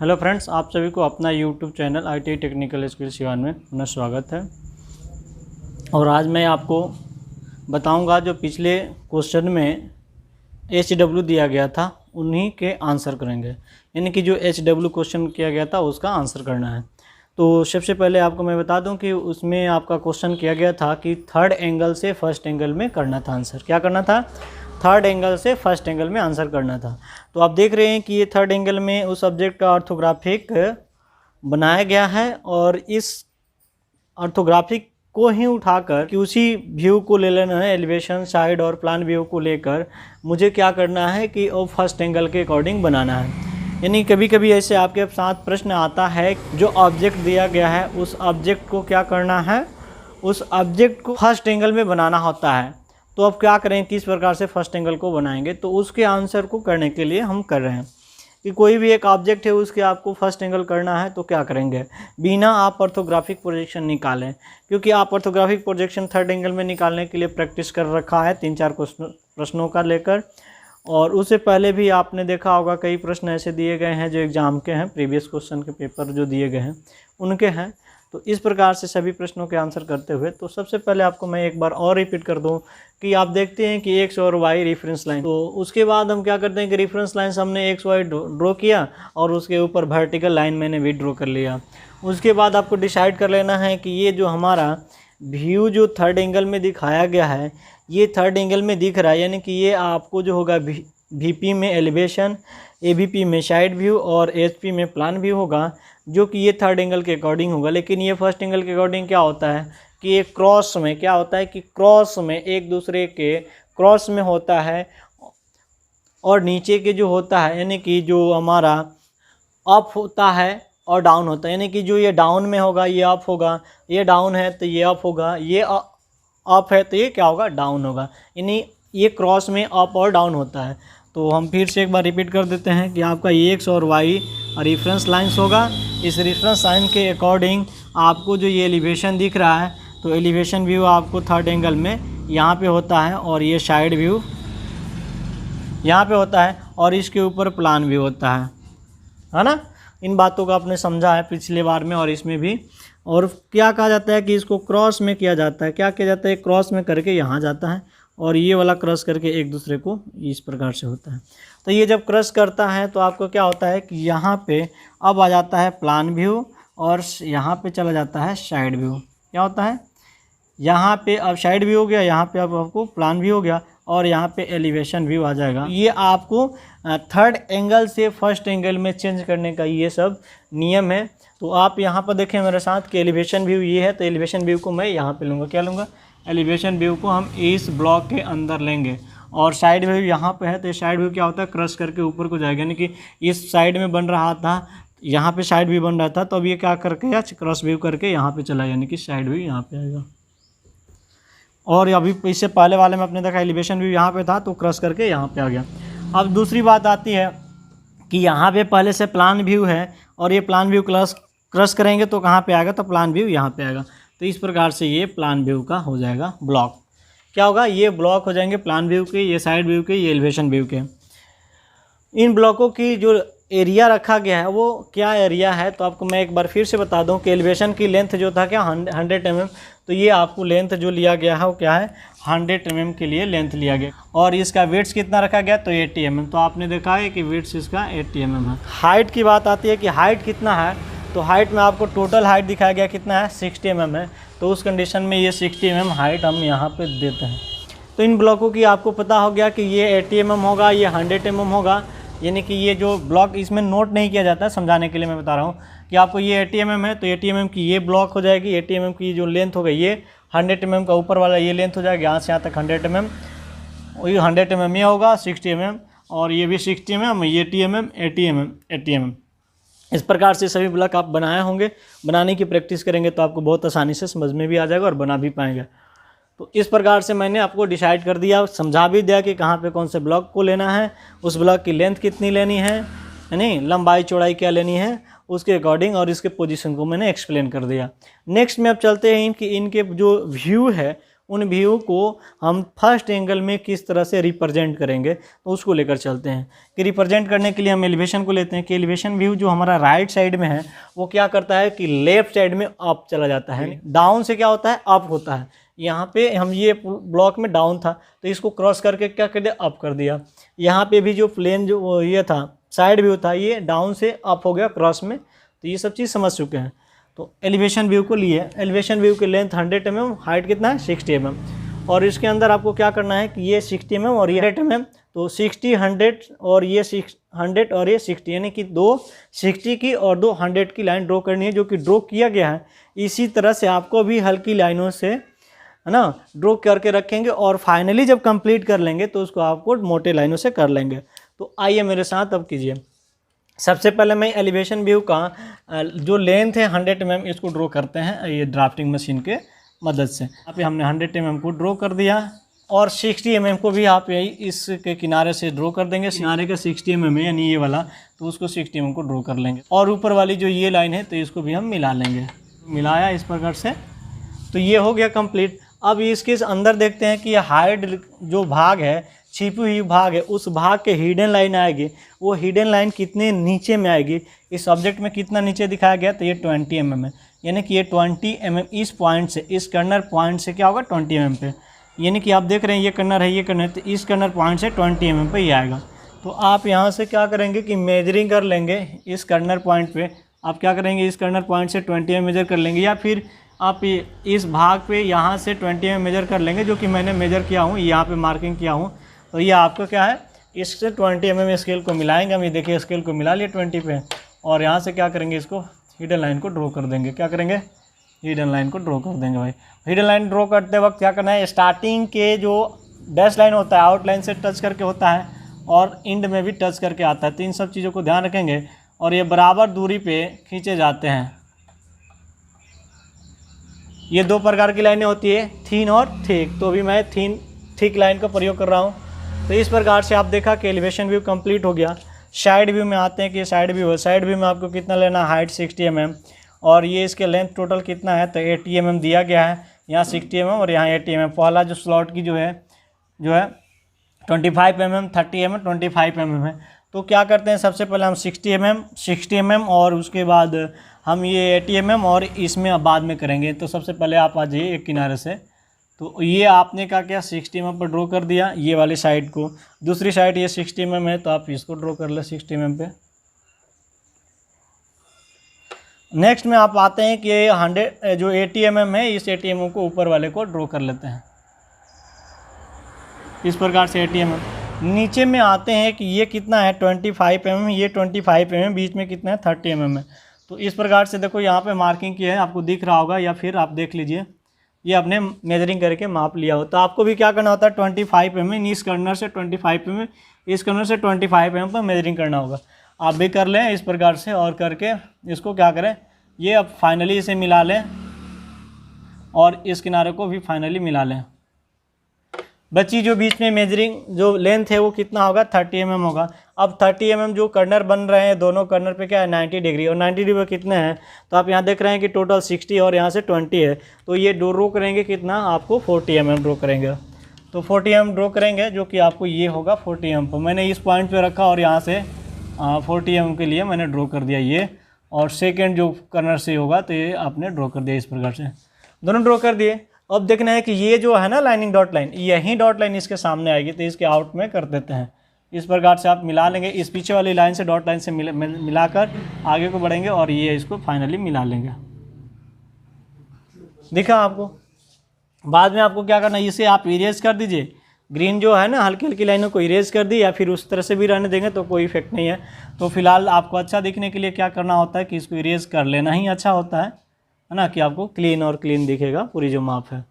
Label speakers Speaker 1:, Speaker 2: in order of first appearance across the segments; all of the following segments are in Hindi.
Speaker 1: हेलो फ्रेंड्स, आप सभी को अपना YouTube channel ITI technical skill Siwan में पुनः स्वागत है। और आज मैं आपको बताऊंगा जो पिछले क्वेश्चन में HW दिया गया था उन्हीं के आंसर करेंगे, यानी कि जो HW क्वेश्चन किया गया था उसका आंसर करना है। तो सबसे पहले आपको मैं बता दूं कि उसमें आपका क्वेश्चन किया गया था कि थर्ड एंगल से फर्स्ट एंगल में करना था आंसर। क्या करना था? थर्ड एंगल से फर्स्ट एंगल में आंसर करना था। तो आप देख रहे हैं कि ये थर्ड एंगल में उस ऑब्जेक्ट का ऑर्थोग्राफिक बनाया गया है और इस ऑर्थोग्राफिक को ही उठाकर कि उसी व्यू को ले लेना है, एलिवेशन, साइड और प्लान व्यू को लेकर मुझे क्या करना है कि वो फर्स्ट एंगल के अकॉर्डिंग बनाना है। यानी कभी कभी ऐसे आपके साथ प्रश्न आता है, जो ऑब्जेक्ट दिया गया है उस ऑब्जेक्ट को क्या करना है, उस ऑब्जेक्ट को फर्स्ट एंगल में बनाना होता है। तो अब क्या करें, किस प्रकार से फर्स्ट एंगल को बनाएंगे, तो उसके आंसर को करने के लिए हम कर रहे हैं कि कोई भी एक ऑब्जेक्ट है उसके आपको फर्स्ट एंगल करना है। तो क्या करेंगे, बिना आप ऑर्थोग्राफिक प्रोजेक्शन निकालें, क्योंकि आप ऑर्थोग्राफिक प्रोजेक्शन थर्ड एंगल में निकालने के लिए प्रैक्टिस कर रखा है 3-4 प्रश्नों का लेकर। और उससे पहले भी आपने देखा होगा कई प्रश्न ऐसे दिए गए हैं जो एग्ज़ाम के हैं, प्रीवियस क्वेश्चन के पेपर जो दिए गए हैं उनके हैं। तो इस प्रकार से सभी प्रश्नों के आंसर करते हुए, तो सबसे पहले आपको मैं एक बार और रिपीट कर दूं कि आप देखते हैं कि एक्स और वाई रेफरेंस लाइन, तो उसके बाद हम क्या करते हैं कि रेफरेंस लाइन हमने एक्स वाई ड्रॉ किया और उसके ऊपर वर्टिकल लाइन मैंने भी ड्रॉ कर लिया। उसके बाद आपको डिसाइड कर लेना है कि ये जो हमारा व्यू जो थर्ड एंगल में दिखाया गया है, ये थर्ड एंगल में दिख रहा है, यानी कि ये आपको जो होगा VP में एलिवेशन, AVP में साइड व्यू और HP में प्लान व्यू होगा, जो कि ये थर्ड एंगल के अकॉर्डिंग होगा। लेकिन ये फर्स्ट एंगल के अकॉर्डिंग क्या होता है कि ये क्रॉस में क्या होता है कि क्रॉस में एक दूसरे के क्रॉस में होता है, और नीचे के जो होता है यानी कि जो हमारा अप होता है और डाउन होता है, यानी कि जो ये डाउन में होगा ये अप होगा, ये डाउन है तो ये अप होगा, ये अप है तो ये क्या होगा, डाउन होगा। यानी ये क्रॉस में अप और डाउन होता है। तो हम फिर से एक बार रिपीट कर देते हैं कि आपका एक्स और वाई रेफरेंस लाइंस होगा। इस रेफरेंस लाइन के अकॉर्डिंग आपको जो ये एलिवेशन दिख रहा है, तो एलिवेशन व्यू आपको थर्ड एंगल में यहाँ पे होता है, और ये साइड व्यू यहाँ पे होता है, और इसके ऊपर प्लान व्यू होता है ना। इन बातों को आपने समझा है पिछले बार में और इसमें भी। और क्या कहा जाता है कि इसको क्रॉस में किया जाता है। क्या किया जाता है, क्रॉस में करके यहाँ जाता है और ये वाला क्रॉस करके एक दूसरे को इस प्रकार से होता है। तो ये जब क्रॉस करता है तो आपको क्या होता है कि यहाँ पे अब आ जाता है प्लान व्यू और यहाँ पे चला जाता है साइड व्यू। क्या होता है, यहाँ पे अब साइड व्यू हो गया, यहाँ पे अब आपको प्लान व्यू हो गया, और यहाँ पे एलिवेशन व्यू आ जाएगा। ये आपको थर्ड एंगल से फर्स्ट एंगल में चेंज करने का ये सब नियम है। तो आप यहाँ पर देखें मेरे साथ कि एलिवेशन व्यू ये है, तो एलिवेशन व्यू को मैं यहाँ पे लूँगा। क्या लूँगा, एलिवेशन व्यू को हम इस ब्लॉक के अंदर लेंगे। और साइड व्यू यहाँ पे है, तो साइड व्यू क्या होता है, क्रॉस करके ऊपर को जाएगा, यानी कि इस साइड में बन रहा था, यहाँ पे साइड व्यू बन रहा था, तो अब ये क्या करके या क्रॉस व्यू करके यहाँ पे चला, यानी कि साइड व्यू यहाँ पे आएगा। और अभी इससे पहले वाले में अपने देखा एलिवेशन व्यू यहाँ पे था, तो क्रॉस करके यहाँ पे आ गया। अब दूसरी बात आती है कि यहाँ पे पहले से प्लान व्यू है, और ये प्लान व्यू क्रॉस करेंगे तो कहाँ पे आएगा, तो प्लान व्यू यहाँ पे आएगा। तो इस प्रकार से ये प्लान व्यू का हो जाएगा ब्लॉक। क्या होगा, ये ब्लॉक हो जाएंगे प्लान व्यू के, ये साइड व्यू के, ये एलिवेशन व्यू के। इन ब्लॉकों की जो एरिया रखा गया है वो क्या एरिया है, तो आपको मैं एक बार फिर से बता दूं कि एलिवेशन की लेंथ जो था क्या 100 mm, तो ये आपको लेंथ जो लिया गया है वो क्या है 100 mm के लिए लेंथ लिया गया। और इसका विड्थ कितना रखा गया, तो 80 mm। तो आपने देखा है कि विड्थ इसका 80 mm है। हाइट की बात आती है कि हाइट कितना है, तो हाइट में आपको टोटल हाइट दिखाया गया कितना है, 60 mm है। तो उस कंडीशन में ये 60 mm हाइट हम यहाँ पे देते हैं। तो इन ब्लॉकों की आपको पता हो गया कि ये 80 mm होगा, ये 100 mm होगा, यानी कि ये जो ब्लॉक इसमें नोट नहीं किया जाता है, समझाने के लिए मैं बता रहा हूँ कि आपको ये 80 mm है, तो 80 mm की ये ब्लॉक हो जाएगी। 80 mm की जो लेंथ हो गई ये 100 mm का ऊपर वाला ये लेंथ हो जाएगा, यहाँ से यहाँ तक 100 mm, वही 100 mm ये होगा 60 mm, और ये भी 60 mm, ये 80 mm, 80 mm, 80 mm। इस प्रकार से सभी ब्लॉक आप बनाए होंगे। बनाने की प्रैक्टिस करेंगे तो आपको बहुत आसानी से समझ में भी आ जाएगा और बना भी पाएंगे। तो इस प्रकार से मैंने आपको डिसाइड कर दिया, समझा भी दिया कि कहाँ पे कौन से ब्लॉक को लेना है, उस ब्लॉक की लेंथ कितनी लेनी है, यानी लंबाई चौड़ाई क्या लेनी है उसके अकॉर्डिंग, और इसके पोजीशन को मैंने एक्सप्लेन कर दिया। नेक्स्ट में अब चलते हैं कि इनके जो व्यू है उन व्यू को हम फर्स्ट एंगल में किस तरह से रिप्रेजेंट करेंगे, तो उसको लेकर चलते हैं। कि रिप्रेजेंट करने के लिए हम एलिवेशन को लेते हैं कि एलिवेशन व्यू जो हमारा राइट साइड में है वो क्या करता है कि लेफ्ट साइड में अप चला जाता है, डाउन से क्या होता है अप होता है। यहाँ पे हम ये ब्लॉक में डाउन था तो इसको क्रॉस करके क्या कर दिया अप कर दिया। यहाँ पे भी जो प्लेन जो ये था साइड व्यू था ये डाउन से अप हो गया क्रॉस में। तो ये सब चीज़ समझ चुके हैं। तो एलिवेशन व्यू को लिए, एलिवेशन व्यू की लेंथ 100 mm, हाइट कितना है 60 mm, और इसके अंदर आपको क्या करना है कि ये 60 mm और ये 100 mm, तो 60 100 और ये 100 और ये 60, यानी कि दो 60 की और दो 100 की लाइन ड्रॉ करनी है, जो कि ड्रॉ किया गया है। इसी तरह से आपको भी हल्की लाइनों से है ना ड्रॉ करके रखेंगे और फाइनली जब कंप्लीट कर लेंगे तो उसको आपको मोटे लाइनों से कर लेंगे। तो आइए मेरे साथ अब कीजिए। सबसे पहले मैं एलिवेशन व्यू का जो लेंथ है 100 mm इसको ड्रॉ करते हैं ये ड्राफ्टिंग मशीन के मदद से। यहाँ पे हमने 100 mm को ड्रॉ कर दिया और 60 mm को भी आप यही इसके किनारे से ड्रॉ कर देंगे। किनारे का 60 mm है यानी ये वाला, तो उसको 60 mm को ड्रॉ कर लेंगे। और ऊपर वाली जो ये लाइन है तो इसको भी हम मिला लेंगे। मिलाया इस प्रकार से, तो ये हो गया कंप्लीट। अब इसके अंदर देखते हैं कि ये हाइड जो भाग है, छिपी हुई भाग है, उस भाग के हिडन लाइन आएगी। वो हिडन लाइन कितने नीचे में आएगी, इस ऑब्जेक्ट में कितना नीचे दिखाया गया, तो ये 20 mm है। यानी कि ये 20 mm इस पॉइंट से, इस कर्नर पॉइंट से क्या होगा 20 mm पे। यानी कि आप देख रहे हैं ये कर्नर है, ये कर्नर, तो इस कर्नर पॉइंट से 20 mm पे ही आएगा। तो आप यहाँ से क्या करेंगे कि मेजरिंग कर लेंगे इस कर्नर पॉइंट पे। आप क्या करेंगे इस कर्नर पॉइंट से 20 mm मेजर कर लेंगे, या फिर आप इस भाग पे यहाँ से 20 mm मेजर कर लेंगे, जो कि मैंने मेजर किया हूँ, यहाँ पे मार्किंग किया हूँ। तो ये आपका क्या है, इससे 20 mm स्केल को मिलाएंगे हम। ये देखिए स्केल को मिला लिए 20 पे, और यहाँ से क्या करेंगे इसको हिडन लाइन को ड्रॉ कर देंगे। क्या करेंगे हिडन लाइन को ड्रॉ कर देंगे भाई। हिडन लाइन ड्रॉ करते वक्त क्या करना है, स्टार्टिंग के जो डैश लाइन होता है आउटलाइन से टच करके होता है और इंड में भी टच करके आता है। तो इन सब चीज़ों को ध्यान रखेंगे और ये बराबर दूरी पे खींचे जाते हैं। ये दो प्रकार की लाइनें होती है, थिन और थिक। तो अभी मैं थिक लाइन का प्रयोग कर रहा हूँ। तो इस प्रकार से आप देखा कि एलिवेशन व्यू कंप्लीट हो गया। साइड व्यू में आते हैं कि साइड व्यू है। साइड व्यू में आपको कितना लेना, हाइट 60 mm और ये इसके लेंथ टोटल कितना है, तो 80 mm दिया गया है। यहाँ 60 mm और यहाँ 80 mm। पहला जो स्लॉट की जो है 25 mm, 30 mm, 25 mm है। तो क्या करते हैं, सबसे पहले हम 60 mm और उसके बाद हम ये 80 mm और इसमें बाद में करेंगे। तो सबसे पहले आप आ जाइए एक किनारे से। तो ये आपने क्या 60 mm पर ड्रॉ कर दिया ये वाली साइड को। दूसरी साइड ये 60 mm है तो आप इसको ड्रॉ कर ले 60 mm पे। नेक्स्ट में आप आते हैं कि 100 जो 80 mm है, इस 80 mm को ऊपर वाले को ड्रॉ कर लेते हैं इस प्रकार से 80 mm। नीचे में आते हैं कि ये कितना है 25 mm, ये 25 mm, बीच में कितना है 30 mm है। तो इस प्रकार से देखो यहाँ पे मार्किंग की है, आपको दिख रहा होगा, या फिर आप देख लीजिए ये आपने मेजरिंग करके माप लिया हो। तो आपको भी क्या करना होता है 25 mm, इस कर्नर से 25 mm, इस कर्नर से 25 mm पर मेजरिंग करना होगा। आप भी कर लें इस प्रकार से और करके इसको क्या करें, ये अब फाइनली इसे मिला लें और इस किनारे को भी फाइनली मिला लें। बची जो बीच में मेजरिंग जो लेंथ है वो कितना होगा 30 mm होगा। अब 30 mm जो कर्नर बन रहे हैं दोनों कर्नर पे क्या है 90 डिग्री, और 90 डिग्री कितने हैं, तो आप यहाँ देख रहे हैं कि टोटल 60 और यहाँ से 20 है। तो ये ड्रॉ करेंगे कितना, आपको 40 mm ड्रॉ करेंगे। तो 40 mm ड्रॉ करेंगे जो कि आपको ये होगा 40 mm पर। मैंने इस पॉइंट पर रखा और यहाँ से 40 mm के लिए मैंने ड्रॉ कर दिया ये, और सेकेंड जो कर्नर से होगा तो ये आपने ड्रॉ कर दिया इस प्रकार से। दोनों ड्रॉ कर दिए। अब देखना है कि ये जो है ना लाइनिंग डॉट लाइन, यही डॉट लाइन इसके सामने आएगी, तो इसके आउट में कर देते हैं। इस प्रकार से आप मिला लेंगे, इस पीछे वाली लाइन से डॉट लाइन से मिलाकर आगे को बढ़ेंगे और ये इसको फाइनली मिला लेंगे। दिखा आपको। बाद में आपको क्या करना है, इसे आप इरेज कर दीजिए। ग्रीन जो है ना हल्की हल्की लाइनों को इरेज कर दी, या फिर उस तरह से भी रहने देंगे तो कोई इफेक्ट नहीं है। तो फिलहाल आपको अच्छा दिखने के लिए क्या करना होता है कि इसको इरेज कर लेना ही अच्छा होता है ना, कि आपको क्लीन और क्लीन दिखेगा पूरी जो माप है।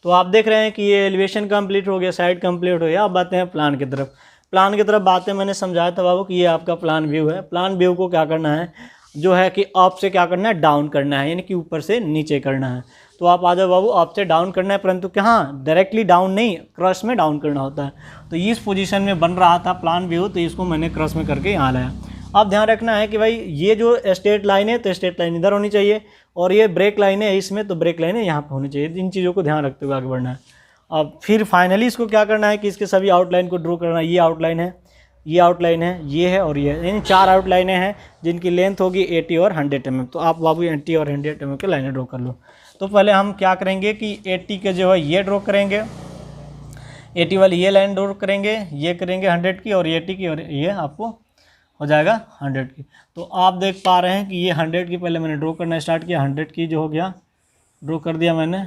Speaker 1: तो आप देख रहे हैं कि ये एलिवेशन कंप्लीट हो गया, साइड कंप्लीट हो गया। अब आते हैं प्लान की तरफ। प्लान की तरफ बातें मैंने समझाया था बाबू कि ये आपका प्लान व्यू है। प्लान व्यू को क्या करना है, जो है कि अप से क्या करना है, डाउन करना है, यानी कि ऊपर से नीचे करना है। तो आप आ जाओ बाबू, अप से डाउन करना है, परंतु कहाँ डायरेक्टली डाउन नहीं, क्रॉस में डाउन करना होता है। तो इस पोजीशन में बन रहा था प्लान व्यू, तो इसको मैंने क्रॉस में करके यहाँ लाया। अब ध्यान रखना है कि भाई ये जो स्ट्रेट लाइन है तो स्ट्रेट लाइन इधर होनी चाहिए, और ये ब्रेक लाइन है इसमें तो ब्रेक लाइन है यहाँ पर होनी चाहिए। इन चीज़ों को ध्यान रखते हुए आगे बढ़ना है। अब फिर फाइनली इसको क्या करना है कि इसके सभी आउटलाइन को ड्रॉ करना है। ये आउटलाइन है, ये आउटलाइन है, ये है और ये है, यानी 4 आउटलाइनें हैं जिनकी लेंथ होगी 80 और 100 mm। तो आप बाबू 80 और 100 mm के लाइनें ड्रॉ कर लो। तो पहले हम क्या करेंगे कि 80 के जो है ये ड्रॉ करेंगे, 80 वाली ये लाइन ड्रॉ करेंगे, ये करेंगे 100 की और 80 की, और ये आपको हो जाएगा 100 की। तो आप देख पा रहे हैं कि ये 100 की पहले मैंने ड्रॉ करना स्टार्ट किया, 100 की जो हो गया ड्रॉ कर दिया मैंने,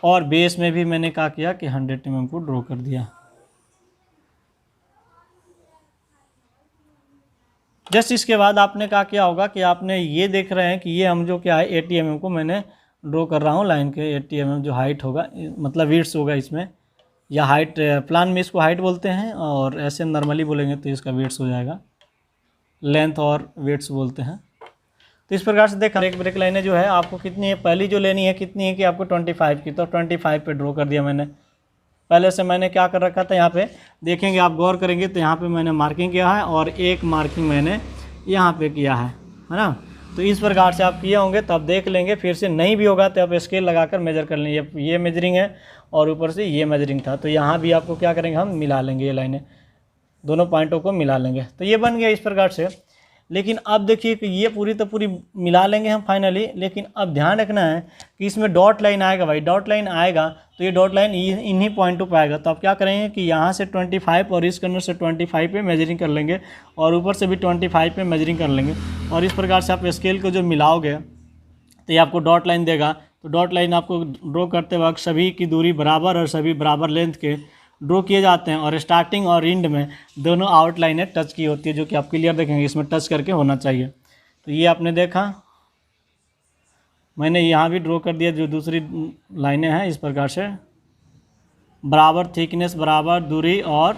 Speaker 1: और बेस में भी मैंने क्या किया कि 100 mm को ड्रॉ कर दिया। जस्ट इसके बाद आपने क्या किया होगा कि आपने ये देख रहे हैं कि ये हम जो क्या है 80 mm को मैंने ड्रॉ कर रहा हूँ लाइन के, 80 mm जो हाइट होगा, मतलब विड्थ होगा इसमें, या हाइट प्लान में इसको हाइट बोलते हैं और ऐसे नॉर्मली बोलेंगे तो इसका विड्थ हो जाएगा, लेंथ और विड्थ बोलते हैं। तो इस प्रकार से देखा ब्रेक लाइनें जो है आपको कितनी है, पहली जो लेनी है कितनी है कि आपको 25 की, तो 25 पे ड्रॉ कर दिया मैंने। पहले से मैंने क्या कर रखा था, यहाँ पे देखेंगे आप गौर करेंगे तो यहाँ पे मैंने मार्किंग किया है और एक मार्किंग मैंने यहाँ पे किया है ना। तो इस प्रकार से आप किए होंगे तब देख लेंगे, फिर से नहीं भी होगा तो आप स्केल लगाकर मेजर कर लेंगे। ये मेजरिंग है और ऊपर से ये मेजरिंग था, तो यहाँ भी आपको क्या करेंगे हम मिला लेंगे, ये लाइनें दोनों पॉइंटों को मिला लेंगे। तो ये बन गया इस प्रकार से। लेकिन अब देखिए कि ये पूरी तो पूरी मिला लेंगे हम फाइनली, लेकिन अब ध्यान रखना है कि इसमें डॉट लाइन आएगा भाई, डॉट लाइन आएगा तो ये डॉट लाइन इन्हीं पॉइंटों पर आएगा। तो आप क्या करेंगे कि यहाँ से 25 और इस कॉर्नर से 25 पे मेजरिंग कर लेंगे और ऊपर से भी 25 पे मेजरिंग कर लेंगे, और इस प्रकार से आप स्केल को जो मिलाओगे तो ये आपको डॉट लाइन देगा। तो डॉट लाइन आपको ड्रॉ करते वक्त सभी की दूरी बराबर और सभी बराबर लेंथ के ड्रॉ किए जाते हैं, और स्टार्टिंग और एंड में दोनों आउटलाइनें टच की होती है, जो कि आप क्लियर देखेंगे इसमें टच करके होना चाहिए। तो ये आपने देखा, मैंने यहाँ भी ड्रॉ कर दिया जो दूसरी लाइनें हैं इस प्रकार से, बराबर थिकनेस बराबर दूरी, और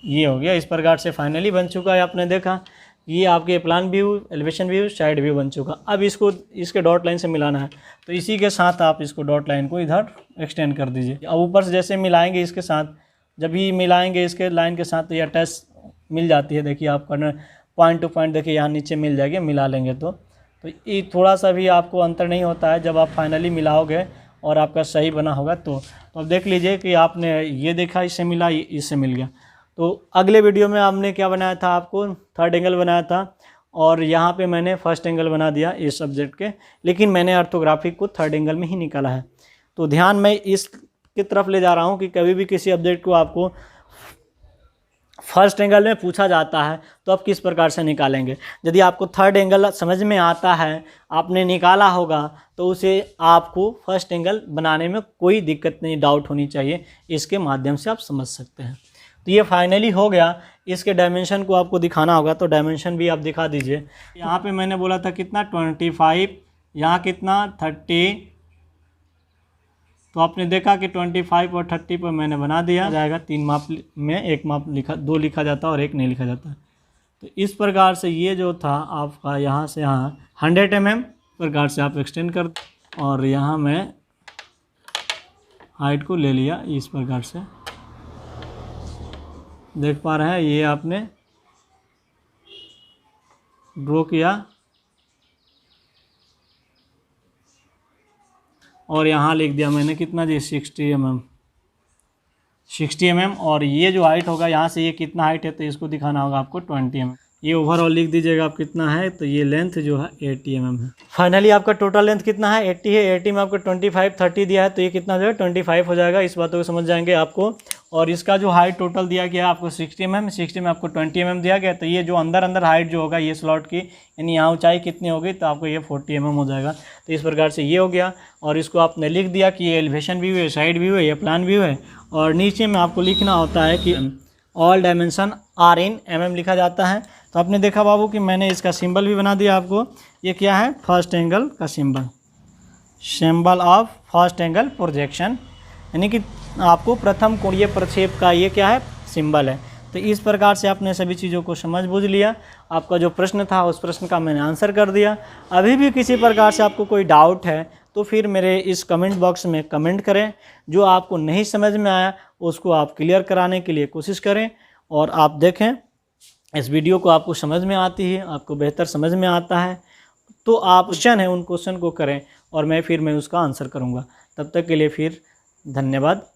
Speaker 1: ये हो गया। इस प्रकार से फाइनली बन चुका है। आपने देखा ये आपके plan view, elevation view, side view बन चुका। अब इसको इसके डॉट लाइन से मिलाना है, तो इसी के साथ आप इसको डॉट लाइन को इधर एक्सटेंड कर दीजिए। अब ऊपर से जैसे मिलाएंगे इसके साथ, जब भी मिलाएंगे इसके लाइन के साथ तो ये अटैच मिल जाती है। देखिए आप कॉर्नर पॉइंट टू पॉइंट देखिए यहाँ नीचे मिल जाएगी, मिला लेंगे तो ये थोड़ा सा भी आपको अंतर नहीं होता है जब आप फाइनली मिलाओगे और आपका सही बना होगा। तो अब देख लीजिए कि आपने ये देखा इससे मिला, इससे मिल गया। तो अगले वीडियो में हमने क्या बनाया था, आपको थर्ड एंगल बनाया था, और यहाँ पे मैंने फर्स्ट एंगल बना दिया इस सब्जेक्ट के, लेकिन मैंने ऑर्थोग्राफिक को थर्ड एंगल में ही निकाला है। तो ध्यान मैं इसकी तरफ ले जा रहा हूँ कि कभी भी किसी सब्जेक्ट को आपको फर्स्ट एंगल में पूछा जाता है तो आप किस प्रकार से निकालेंगे। यदि आपको थर्ड एंगल समझ में आता है, आपने निकाला होगा, तो उसे आपको फर्स्ट एंगल बनाने में कोई दिक्कत नहीं, डाउट होनी चाहिए, इसके माध्यम से आप समझ सकते हैं। तो ये फाइनली हो गया। इसके डायमेंशन को आपको दिखाना होगा, तो डायमेंशन भी आप दिखा दीजिए। यहाँ पे मैंने बोला था कितना 25, यहाँ कितना 30, तो आपने देखा कि 25 और 30 पर मैंने बना दिया जाएगा। 3 माप में 1 माप लिखा, 2 लिखा जाता है और 1 नहीं लिखा जाता। तो इस प्रकार से ये जो था आपका यहाँ से यहाँ 100 mm प्रकार से आप एक्सटेंड कर, और यहाँ मैं हाइट को ले लिया इस प्रकार से, देख पा रहे हैं ये आपने ड्रॉ किया, और यहाँ लिख दिया मैंने कितना जी 60 mm, और ये जो हाइट होगा यहाँ से ये कितना हाइट है तो इसको दिखाना होगा आपको 20 mm। ये ओवरऑल लिख दीजिएगा आप कितना है, तो ये लेंथ जो है 80 mm है। फाइनली आपका टोटल लेंथ कितना है 80 है, 80 में आपको 25 30 दिया है, तो ये कितना जो है 25 हो जाएगा। इस बातों को समझ जाएंगे आपको। और इसका जो हाइट टोटल दिया गया है आपको 60 mm, 60 में आपको 20 mm दिया गया। तो ये जो अंदर हाइट जो होगा ये स्लॉट की, यानी यहाँ ऊंचाई कितनी होगी तो आपको ये 40 mm हो जाएगा। तो इस प्रकार से ये हो गया, और इसको आपने लिख दिया कि ये एलिवेशन व्यू है, साइड व्यू है, ये प्लान व्यू है। और नीचे में आपको लिखना होता है कि all dimension are in mm लिखा जाता है। तो आपने देखा बाबू कि मैंने इसका सिंबल भी बना दिया आपको। ये क्या है, फर्स्ट एंगल का symbol of first angle projection, यानी कि आपको प्रथम कोणीय प्रक्षेप का ये क्या है, सिंबल है। तो इस प्रकार से आपने सभी चीज़ों को समझ बूझ लिया। आपका जो प्रश्न था उस प्रश्न का मैंने आंसर कर दिया। अभी भी किसी प्रकार से आपको कोई डाउट है तो फिर मेरे इस कमेंट बॉक्स में कमेंट करें। जो आपको नहीं समझ में आया उसको आप क्लियर कराने के लिए कोशिश करें, और आप देखें इस वीडियो को आपको समझ में आती है, आपको बेहतर समझ में आता है, तो आप क्वेश्चन है उन क्वेश्चन को करें, और मैं उसका आंसर करूँगा। तब तक के लिए फिर धन्यवाद।